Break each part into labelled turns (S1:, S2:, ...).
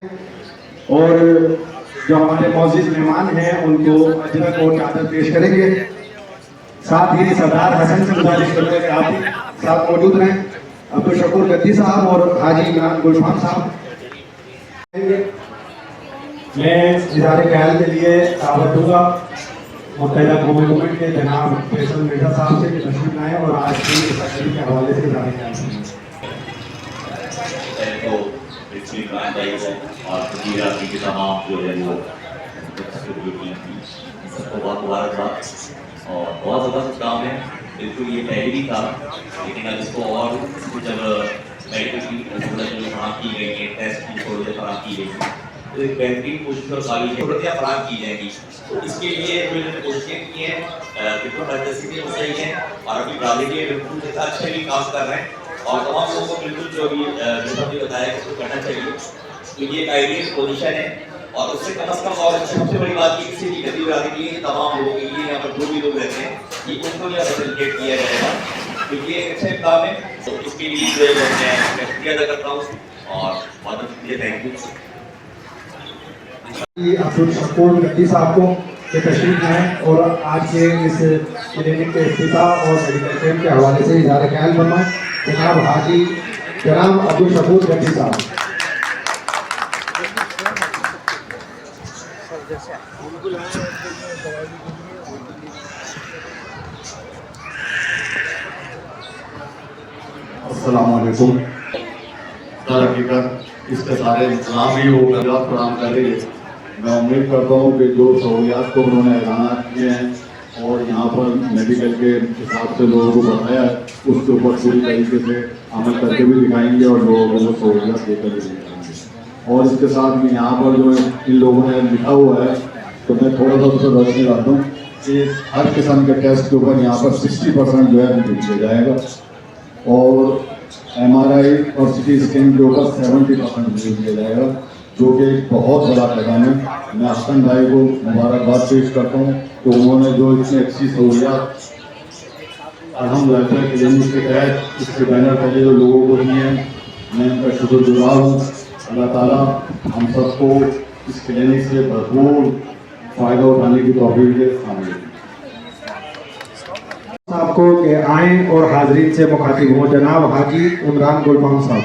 S1: اور جو ہمارے معزز مہمان ہیں ان کو اجرت اور چادر پیش کریں گے. ساتھ ہی سردار حسن سے گزارش کرتے ہیں کہ آپ بھی ساتھ موجود رہیں. عبدالشکور گدی صاحب اور حاجی عمران گلفان صاحب. میں ادارے خیال کے لیے دعوت دوں گا متحدہ قومی گورنمنٹ کے جناب فیصل مرزا صاحب سے کہ تشریف لائیں اور آج کی تقریب کے حوالے سے ادارے خیال کریں.
S2: اور وزیراعظم کے تمام جو ہے وہ سب کو بہت مبارکباد اور بہت زبردست کام ہے. بالکل یہ پہلے بھی تھا لیکن اب اس کو اور جب میڈیکل کی سہولت جو فراہم کی گئی ہے، ٹیسٹ کی سہولتیں فراہم کی گئی ہیں تو ایک بہترین کوشش اور ساری سہولتیں فراہم کی جائیں گی. تو اس کے لیے جو انہوں نے کوششیں کی ہیں بالکل مرکزی بھی صحیح ہیں اور ابھی ڈالے بالکل اچھے بھی کام کر رہے ہیں اور تمام لوگوں کو بالکل جو ابھی بھی بتایا کہ اس کو کرنا چاہیے. تو یہ ایک آئیڈیل پوزیشن ہے اور اس سے کم از کم اور سب سے بڑی بات یہ کسی بھی گدی برادری کے لیے تمام لوگوں کے لیے یہاں پر جو بھی لوگ رہتے ہیں یہ ان کو یہاں فیسیلیٹیٹ کیا جائے گا. تو یہ ایک اچھا اقدام ہے. تو اس کے لیے جو ہے میں شکریہ ادا کرتا ہوں اور بہت بہت شکریہ. Thank you.
S1: عبدالشکور گدی صاحب کو کہ تشریف لائیں اور آج کے اس کلینک کے افتتاح اور میڈیکل کیمپ کے حوالے سے اظہار خیال فرمائیں. جناب حاجی جناب عبدالشکور گدی صاحب.
S3: السلام علیکم. در حقیقت اس کے سارے انتظام بھی وہ سہولیات فراہم کریں گے. میں امید کرتا ہوں کہ جو سہولیات کو انہوں نے اعلانات کیے ہیں اور یہاں پر میڈیکل کے حساب سے لوگوں کو بتایا ہے اس کے اوپر پوری طریقے سے عمل کر کے بھی دکھائیں گے اور لوگوں کو سہولیات دے کر بھی دکھائیں گے. اور اس کے ساتھ میں یہاں پر جو ان لوگوں نے لکھا ہوا ہے تو میں تھوڑا سا اس کو روشنی ڈالتا ہوں کہ ہر قسم کے ٹیسٹ کے اوپر یہاں پر 60% جو ہے دیا جائے گا اور MRI اور CT اسکین کے اوپر 70% دیا جائے گا جو کہ ایک بہت بڑا قدم ہے. میں حسن بھائی کو مبارکباد پیش کرتا ہوں کہ انہوں نے جو اتنی اچھی سہولیات الحمد ویلفیئر کلینک کے تحت اس کے بینر تلے جو لوگوں کو دیے ہیں میں ان کا شکر گزار ہوں. اللہ تعالیٰ ہم سب کو اس کلینک سے بھرپور فائدہ اٹھانے کی توفیق دے. آمین.
S1: صاحب کو کہ آئیں اور حاضرین سے مخاطب ہوں. جناب حاجی عمران گلفان صاحب.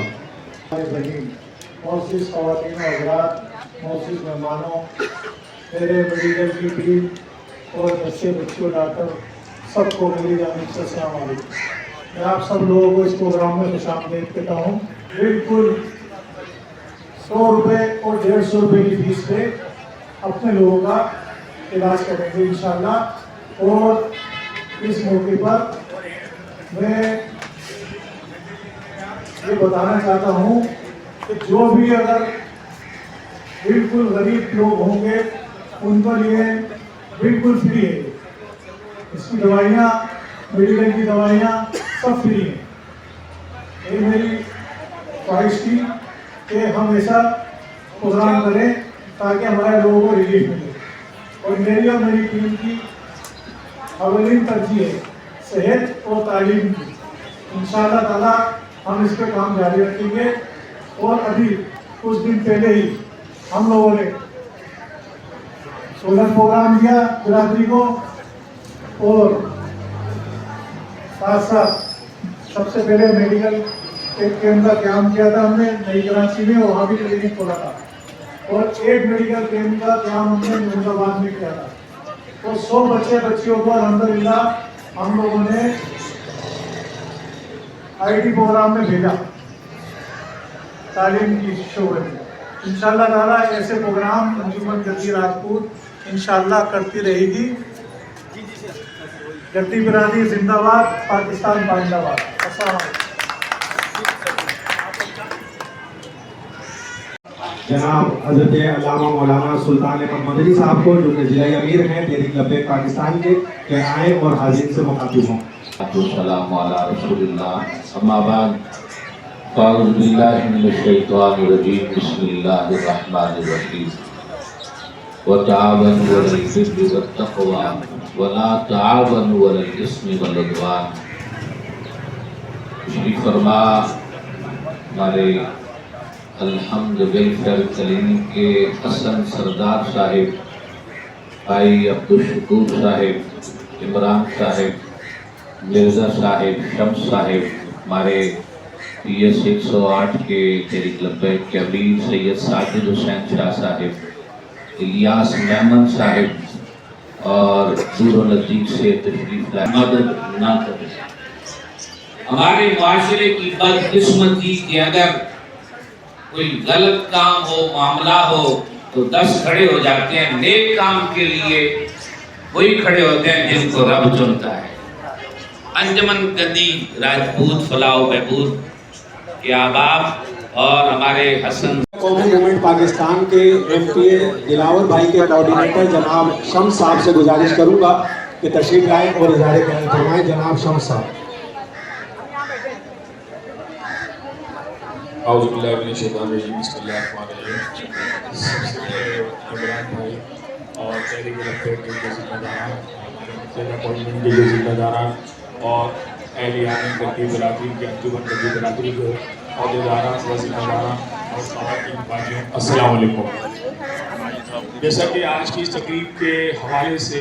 S4: معزز خواتین و حضرات، معزز مہمانوں، میرے میڈیکل کی ٹیم اور بچے بچوں ڈاکٹر سب کو میری جانب سے السلام علیکم. میں آپ سب لوگوں کو اس پروگرام میں خوش آمدید کہتا ہوں. بالکل 100 روپے اور 150 روپے کی فیس پہ اپنے لوگوں کا علاج کریں گے انشاءاللہ. اور اس موقع پر میں یہ بتانا چاہتا ہوں کہ جو بھی اگر بالکل غریب لوگ ہوں گے ان کے لیے بالکل فری ہے. اس کی دوائیاں، میڈیکل کی دوائیاں سب فری ہیں. یہ میری خواہش تھی کہ ہم ایسا پروگرام کریں تاکہ ہمارے لوگوں کو ریلیف ملے. اور میری اور میری ٹیم کی اولین ترجیح ہے صحت اور تعلیم کی. انشاءاللہ تعالیٰ ہم اس پہ کام جاری رکھیں گے. اور ابھی کچھ دن پہلے ہی ہم لوگوں نے سولر پروگرام دیا برادری کو اور ساتھ ساتھ سب سے پہلے میڈیکل کیمپ کا قیام کیا تھا ہم نے نئی کراچی میں. وہاں بھی کلینک کھولا تھا اور ایک میڈیکل کیمپ کا قیام ہم نے مراد آباد میں کیا تھا. تو 100 بچے بچیوں کو الحمدللہ ہم لوگوں نے IT پروگرام میں بھیجا تعلیم کی شعبے میں. انشاءاللہ تعالیٰ ایسے پروگرام انجمن گدی راجپوت انشاءاللہ کرتی رہے گی. گدی برادری زندہ باد، پاکستان پائندہ باد. السلام علیکم.
S1: جناب حضرت علامہ مولانا سلطان احمد مدنی صاحب کو جو کہ ضلع امیر ہیں تحریک لبیک پاکستان کے کہ آئیں اور حاضرین سے مخاطب ہوں.
S5: السلام علی رسول اللہ. اما بعد اعوذ باللہ من الشیطان الرجیم. بسم اللہ الرحمن الرحیم. وتعاونوا علی البر والتقوی ولا تعاونوا علی الاثم والعدوان. تشریف فرما ہمارے الحمد ویلفیئر کلینک کے حسن سردار صاحب، بھائی عبدالشکور صاحب، عمران صاحب، مرزا صاحب، شمس صاحب، ہمارے پی ایس 108 کے تحریک لبیک کے امیر سید ساجد حسین شاہ صاحب، الیاس میمن صاحب اور دور و نزدیک سے تشریف لائے مدد نہ کریں۔
S6: ہمارے معاشرے کی بدقسمتی کہ اگر کوئی غلط کام ہو، معاملہ ہو تو 10 کھڑے ہو جاتے ہیں، نیک کام کے لیے وہی کھڑے ہوتے ہیں جن کو رب چنتا ہے۔ انجمن گدی راجپوت فلاح و بہبود کے احباب اور ہمارے حسن
S7: قومی موومنٹ پاکستان کے ایم پی اے دلاور بھائی کے کوارڈینیٹر جناب شمس صاحب سے گزارش کروں گا کہ تشریف لائیں اور اظہار خیال فرمائیں۔ جناب شمس صاحب۔
S8: اعوذ باللہ من الشیطان الرجیم، بسم اللہ الرحمن الرحیم۔ سب سے پہلے عمران بھائی اور تحریک لبیک کے ذمہ داران، ہمارے اپوائنٹمنٹ کے ذمہ داران اور اہلیان گدی برادری کے انجمن گدی برادری کے عہدیداران و ذمہ داران اور خواتین بھائیوں، السلام علیکم۔ جیسا کہ آج کی اس تقریب کے حوالے سے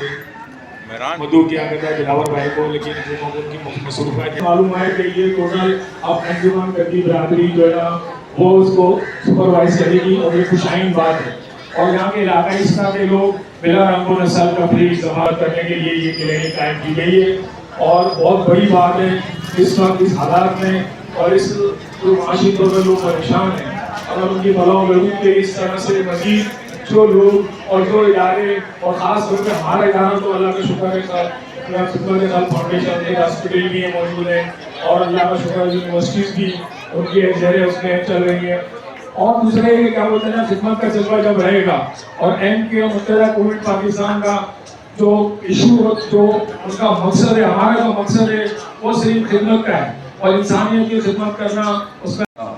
S8: مدعو کیا گیا تھا دلاور بھائی کو، لیکن جو ان کی مصروفیت
S4: معلوم ہے کہ یہ ٹوٹل اب انجمن گدی برادری جو ہے نا وہ اس کو سپروائز کرے گی اور یہ خوشائن بات ہے، اور یہاں کے علاقائی حصہ کے لوگ بلا رنگ و نسل کا فریق استعمال کرنے کے لیے یہ کلینک قائم کی گئی ہے، اور بہت بڑی بات ہے اس وقت اس حالات میں اور اس معاشی طور پر لوگ پریشان ہیں، اگر ان کی فلاح و بہبود کے اس طرح سے مزید جو لوگ اور جو ادارے اور خاص طور پہ ہمارا ادارہ تو اللہ کا شکر ہے فاؤنڈیشن ایک ہاسپٹل بھی ہے موجود ہے، اور اللہ کا شکر ہے یونیورسٹیز بھی ان کی زیر اس میں چل رہی ہیں، اور دوسرے یہ کیا بولتے ہیں نا خدمت کا جذبہ جب رہے گا اور ایم کے متحدہ قومی پاکستان کا جو ایشو جو ان کا مقصد ہے، ہمارا جو مقصد ہے وہ صرف خدمت کا ہے اور انسانیت کی خدمت کرنا اس کا۔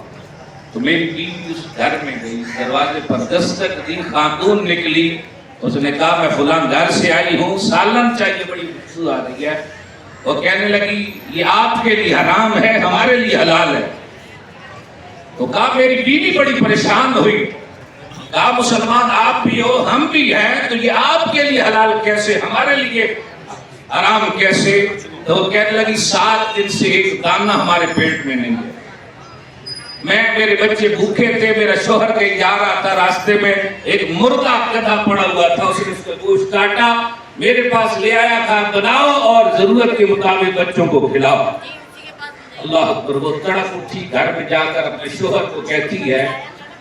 S6: تو میری بیوی اس گھر میں گئی، دروازے پر دستک دی، خاتون نکلی، اس نے کہا میں فلاں گھر سے آئی ہوں، سالن چاہیے، بڑی خوشبو آ رہی ہے۔ وہ کہنے لگی یہ آپ کے لیے حرام ہے، ہمارے لیے حلال ہے۔ تو کہا میری بیوی بڑی پریشان ہوئی، کہا مسلمان آپ بھی ہو ہم بھی ہیں، تو یہ آپ کے لیے حلال کیسے، ہمارے لیے حرام کیسے؟ تو وہ کہنے لگی 7 دن سے ایک دانہ ہمارے پیٹ میں نہیں ہے، میرے بچے بھوکے تھے، میرا شوہر کہیں جا رہا تھا، راستے میں ایک مردہ گدھا پڑا ہوا تھا، اس نے اس کا گوشت کاٹا، میرے پاس لے آیا تھا، بناؤ اور ضرورت کے مطابق بچوں کو کھلاؤ۔ اللہ اکبر۔ وہ تڑپ اٹھی، گھر میں جا کر اپنے شوہر کو کہتی ہے،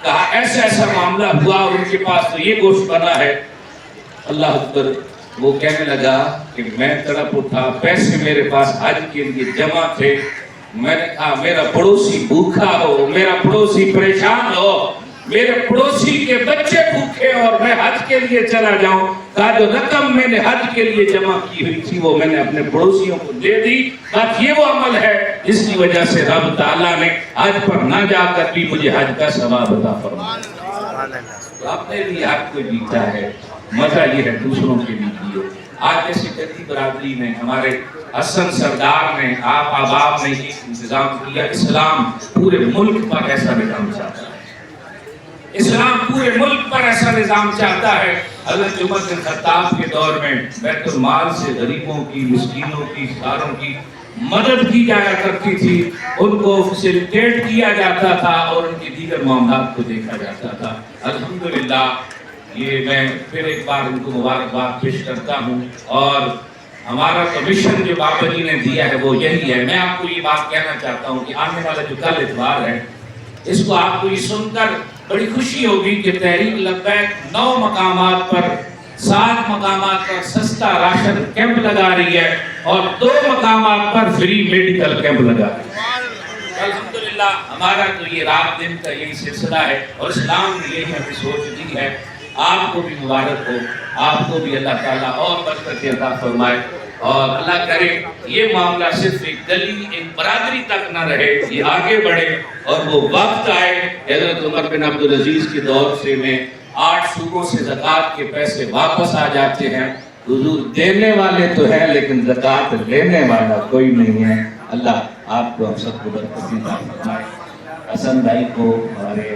S6: کہا ایسا ایسا معاملہ ہوا اور ان کے پاس تو یہ گوشت بنا ہے۔ اللہ اکبر۔ وہ کہنے لگا کہ میں تڑپ اٹھا، پیسے میرے پاس حج کے لیے جمع تھے، میں نے کہا میرا پڑوسی بھوکا ہو، میرا پڑوسی پریشان ہو، میرے پڑوسی کے بچے بھوکے اور میں حج کے لیے چلا جاؤں، کہا جو رقم میں نے حج کے لیے جمع کی ہوئی تھی وہ میں نے اپنے پڑوسیوں کو دے دی، بس یہ وہ عمل ہے جس کی وجہ سے رب تعالیٰ نے حج پر نہ جا کر بھی مجھے حج کا ثواب عطا فرمایا۔ اپنے لیے حج کو جیتا ہے، مزہ یہ ہے دوسروں کے لیے جیو۔ آج جیسے گدی برادری نے، ہمارے حسن سردار نے، آپ احباب نے ایک انتظام کیا، اسلام پورے ملک پر ایسا نظام چاہتا ہے، اسلام پورے ملک پر ایسا نظام چاہتا ہے۔ حضرت عمر بن خطاب کے دور میں بیت المال سے غریبوں کی، مسکینوں کی، ساروں کی مدد کی جایا کرتی تھی، ان کو فیسیلیٹیٹ کیا جاتا تھا اور ان کی دیگر معاملات کو دیکھا جاتا تھا۔ الحمدللہ یہ میں پھر ایک بار ان کو مبارکباد پیش کرتا ہوں، اور ہمارا کمیشن جو بابا جی نے دیا ہے وہ یہی ہے۔ میں آپ کو یہ بات کہنا چاہتا ہوں کہ آنے والا جو کل اتوار ہے، اس کو آپ کو یہ سن کر بڑی خوشی ہوگی کہ تحریک لبیک 9 مقامات پر 7 مقامات پر سستا راشن کیمپ لگا رہی ہے اور 2 مقامات پر فری میڈیکل کیمپ لگا رہی ہے۔ الحمدللہ ہمارا تو یہ رات دن کا یہی سلسلہ ہے اور اسلام نے یہی ہمیں سوچ دی ہے۔ آپ کو بھی مبارک ہو، آپ کو بھی اللہ تعالیٰ اور برکت عطا فرمائے، اور اللہ کرے یہ معاملہ صرف ایک گلی، ایک برادری تک نہ رہے، یہ آگے بڑھے اور وہ وقت آئے۔ حضرت عمر بن عبدالعزیز کے دور سے میں 8 صوبوں سے زکوٰۃ کے پیسے واپس آ جاتے ہیں۔ حضور دینے والے تو ہیں لیکن زکوٰۃ لینے والا کوئی نہیں ہے۔ اللہ آپ کو ہم سب کو برکت عطا فرمائے۔ حسن بھائی کو، ہمارے